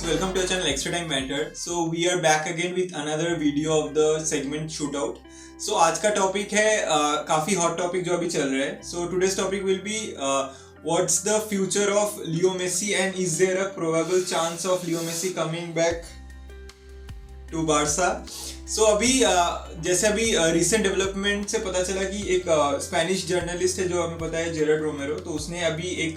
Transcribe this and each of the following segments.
welcome to our channel Extra Time Mentor. So we are back again with another video of the segment Shootout. So आज का topic है काफी hot topic जो अभी चल रहा है. So today's topic will be what's the future of Leo Messi and is there a probable chance of Leo Messi coming back to Barca? So अभी जैसे अभी रिसेंट डेवलपमेंट से पता चला कि एक स्पेनिश जर्नलिस्ट है जो हमें पता है जेरड रोमेरो, तो उसने अभी एक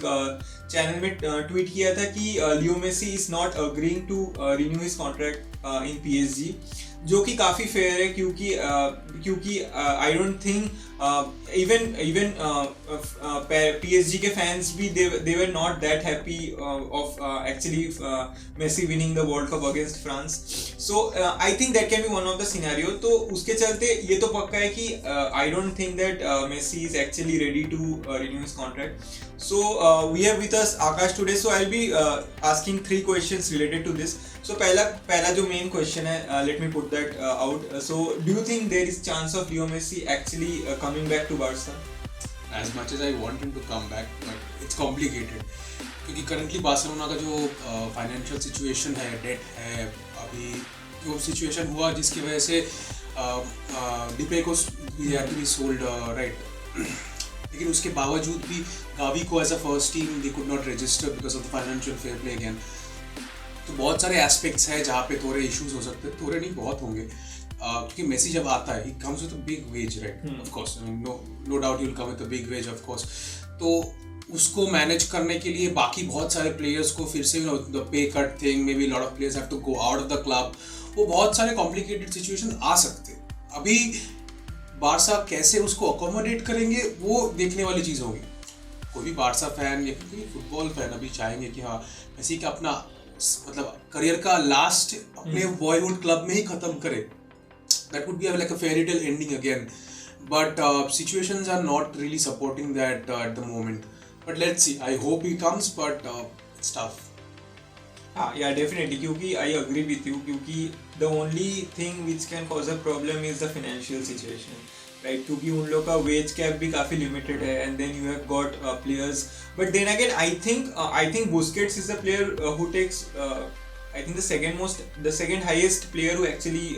चैनल में ट्वीट किया था कि Leo Messi is not agreeing to renew his contract in PSG, जो कि काफ़ी फेयर है क्योंकि I don't think even PSG के फैंस भी they were not that happy of actually Messi winning the world cup against France. So I think that can be one of the scenario. तो उसके चलते ये तो पक्का है कि I don't think that Messi is actually ready to renew his contract. So we have with us Akash today. So I'll be asking 3 questions related to this. So पहला जो main question है, let me put that out. So do you think there is chance of Leo Messi actually coming back to Barca? As much as I want him to come back, but it's complicated. क्योंकि currently Barcelona का जो financial situation है, debt है, अभी जो situation हुआ जिसकी वजह से डिपे को he had to be sold, right? लेकिन उसके बावजूद भी गावी को as a first team they could not register because of the financial fair play again. तो बहुत सारे एस्पेक्ट्स हैं जहाँ पे थोड़े इश्यूज हो सकते हैं, थोड़े नहीं बहुत होंगे, क्योंकि मेसी जब आता है he comes with a big wage, right? Of course, no doubt he will come with a big wage, of course. तो उसको मैनेज करने के लिए बाकी बहुत सारे प्लेयर्स को फिर से the pay cut thing, maybe lot of players have to go out of the club, वो बहुत सारे कॉम्प्लिकेटेड सिचुएशन आ सकते हैं. अभी बार्सा कैसे उसको अकोमोडेट करेंगे वो देखने वाली चीज़ होगी. कोई भी बार्सा फैन या कोई फुटबॉल फैन अभी चाहेंगे कि हाँ मेसी का अपना मतलब करियर का लास्ट अपने बॉयहुड क्लब में ही खत्म करे. That would be like a fairy tale ending again, but situations are not really supporting that at the moment. But let's see, I hope he comes, but it's tough. हाँ, yeah definitely, क्योंकि I agree with you, क्योंकि the only thing which can cause a problem is the financial situation, right? क्योंकि उन लोग का veg cap भी काफ़ी limited है and then you have got players. But then again I think Busquets is the player who takes I think the second highest player who actually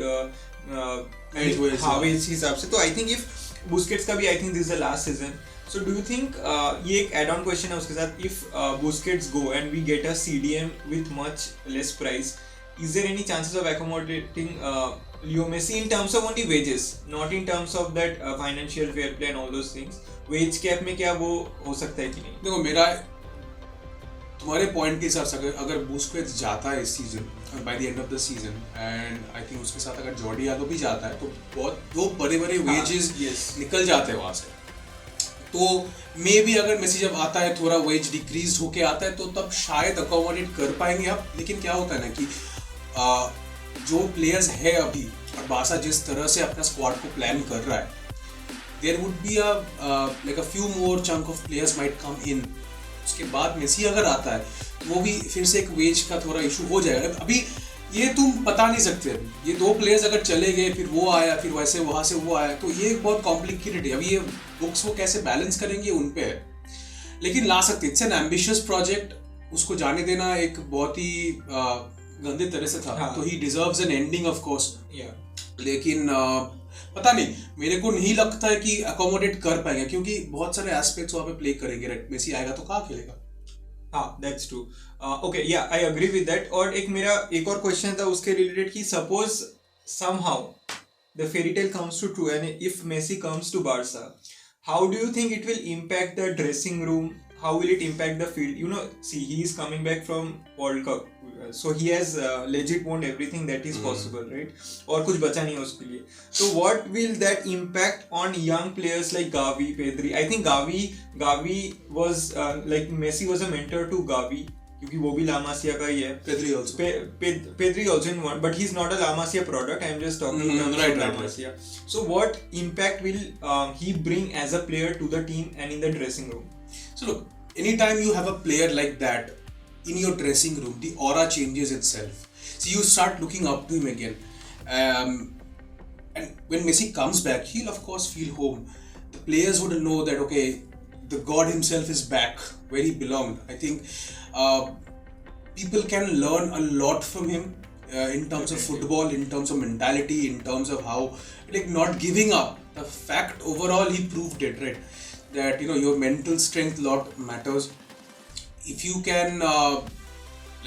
wage हिसाब से. तो आई थिंक इफ बुस्केट्स का भी I think this is the last season. So do you think ये एक add-on question है उसके साथ, if Busquets go and we get a CDM with much less price, is there any chances of accommodating Leo Messi in terms of only wages, not in terms of that financial fair play and all those things? Wage cap में क्या वो हो सकता है कि नहीं? देखो, मेरा तुम्हारे पॉइंट के हिसाब से अगर Busquets जाता है इस season by the end of the season, and I think उसके साथ अगर जॉर्डी आल्बा भी जाता है, तो बहुत दो बड़े वेजेस निकल जाते हैं वहाँ से. तो मे भी अगर मेसी जब आता है थोड़ा वेज डिक्रीज होके आता है तो तब शायद अकोमोडेट कर पाएंगे आप. लेकिन क्या होता है ना कि जो प्लेयर्स है अभी और बार्सा जिस तरह से अपना स्क्वाड को प्लान कर रहा है, there would be like a few more chunk of players might come in. उसके बाद मेसी अगर आता है तो वो भी फिर से एक वेज का थोड़ा इशू हो जाएगा. अभी ये तुम बता नहीं सकते. ये 2 प्लेयर्स अगर चले गए, फिर वो आया, फिर वैसे वहाँ से वो आया, तो ये बहुत कॉम्प्लिकेटेड है. अभी ये बुक्स वो कैसे बैलेंस करेंगे उन पे है, लेकिन ला सकते. It's an ambitious project. उसको जाने देना एक बहुत ही गंदे तरह से था. हाँ. तो ही deserves an ending of course. लेकिन पता नहीं, मेरे को नहीं लगता है कि अकोमोडेट कर पाएंगे, क्योंकि बहुत सारे एस्पेक्ट्स वहाँ पे प्ले करेंगे. राइट, मेसी आएगा तो कहाँ खेलेगा. हाँ, that's true. Okay, yeah, I agree with that. और एक और क्वेश्चन था उसके रिलेटेड कि suppose somehow the fairy tale comes to true and if Messi comes to Barca, how do you think it will impact the dressing room? How will it impact the field? You know, see, he is coming back from World Cup, so he has legit won everything that is possible, right? और कुछ बचा नहीं है उसके लिए. So what will that impact on young players like Gavi, Pedri? I think Gavi was like Messi was a mentor to Gavi, क्योंकि वो भी La Masia का ही है. Pedri also in one, but he's not a La Masia product. I am just talking about La Masia. So what impact will he bring as a player to the team and in the dressing room? So look, anytime you have a player like that in your dressing room, the aura changes itself. So you start looking up to him again. And when Messi comes back, he'll of course feel home. The players would know that, okay, the God himself is back where he belonged. I think people can learn a lot from him in terms of football, in terms of mentality, in terms of how like not giving up. The fact overall he proved it, right? That your mental strength lot matters. If you can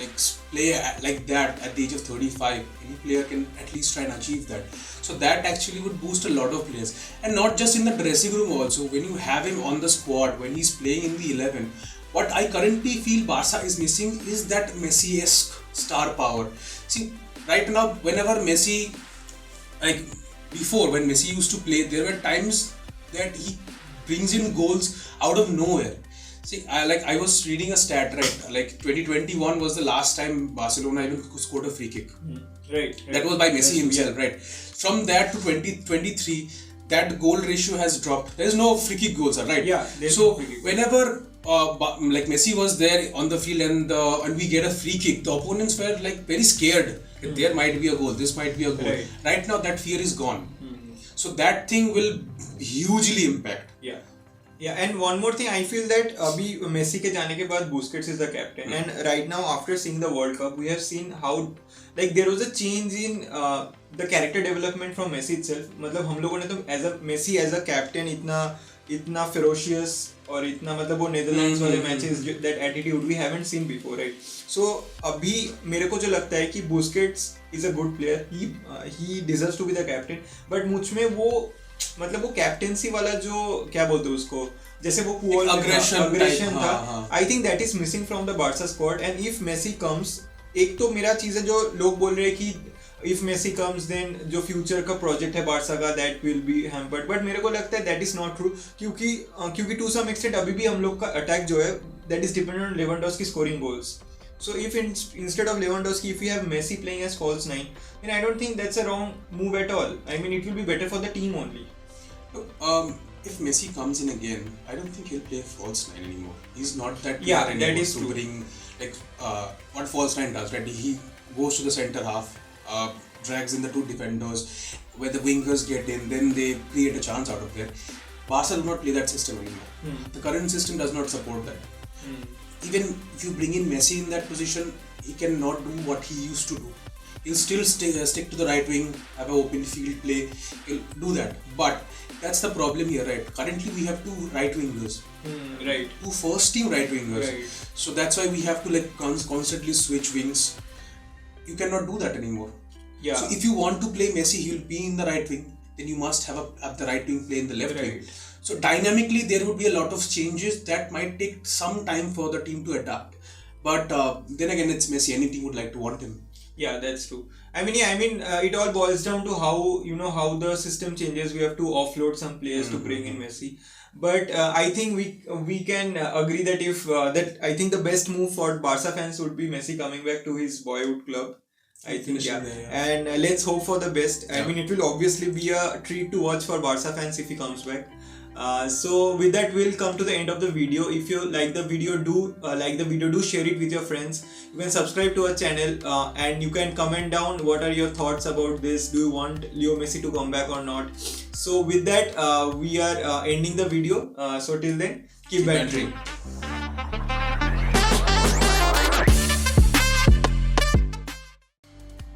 like play like that at the age of 35, any player can at least try and achieve that. So that actually would boost a lot of players, and not just in the dressing room also. When you have him on the squad, when he's playing in the 11, what I currently feel Barca is missing is that Messi-esque star power. See, right now, whenever Messi, like before when Messi used to play, there were times that he brings in goals out of nowhere. See, I was reading a stat, right? Like 2021 was the last time Barcelona even scored a free kick. Right. That was by Messi himself, right? From that to 2023, that goal ratio has dropped. There is no free kick goals, right? Yeah. So whenever like Messi was there on the field and we get a free kick, the opponents were like very scared. There might be a goal. This might be a goal. Right now, that fear is gone. So that thing will hugely impact. Yeah, and one more thing, I feel that अभी Messi के जाने के बाद Busquets is the captain, and right now after seeing the World Cup, we have seen how like there was a change in the character development from Messi itself. मतलब हम लोगों ने तो Messi as a captain इतना ferocious और इतना मतलब वो Netherlands वाले matches that attitude we haven't seen before, right? So अभी मेरे को जो लगता है कि Busquets is a good player, he deserves to be the captain, but मुझ में वो मतलब वो कैप्टेंसी वाला जो क्या बोलते हैं उसको, जैसे वो पुअर अग्रेशन था, I think that is missing from the Barca squad. And if Messi comes, एक तो मेरा चीज है जो लोग बोल रहे हैं कि इफ मेसी कम्स देन जो फ्यूचर का प्रोजेक्ट है बार्सा का that will be hampered, but मेरे को लगता है दैट इज नॉट ट्रू, क्योंकि टू सम एक्सटेंट अभी भी हम लोग का अटैक जो है that is dependent on Lewandowski scoring goals. So if instead of Lewandowski, if you have Messi playing as false nine, then I don't think that's a wrong move at all. I mean, it will be better for the team only. If Messi comes in again, I don't think he'll play false nine anymore. He's not that player yeah, anymore that is to true. bring like what false nine does, right? He goes to the center half, drags in the two defenders, where the wingers get in, then they create a chance out of there. Barca do not play that system anymore. The current system does not support that. Even if you bring in Messi in that position, he cannot do what he used to do. He'll still stick to the right wing, have an open field play, he'll do that. But that's the problem here, right? Currently we have two right wingers. Right. Two first team right wingers. Right. So that's why we have to like constantly switch wings. You cannot do that anymore. Yeah. So if you want to play Messi, he'll be in the right wing. Then you must have the right wing play in the left wing. So dynamically there would be a lot of changes that might take some time for the team to adapt. But then again, it's Messi. Any team would like to want him. Yeah, that's true. I mean, it all boils down to how the system changes. We have to offload some players to bring in Messi. But I think we can agree that I think the best move for Barca fans would be Messi coming back to his boyhood club. I think and let's hope for the best. I mean, it will obviously be a treat to watch for Barca fans if he comes back. So with that, we'll come to the end of the video. If you like the video, do share it with your friends. You can subscribe to our channel and you can comment down what are your thoughts about this. Do you want Leo Messi to come back or not? So with that, we are ending the video. So till then, keep bantering.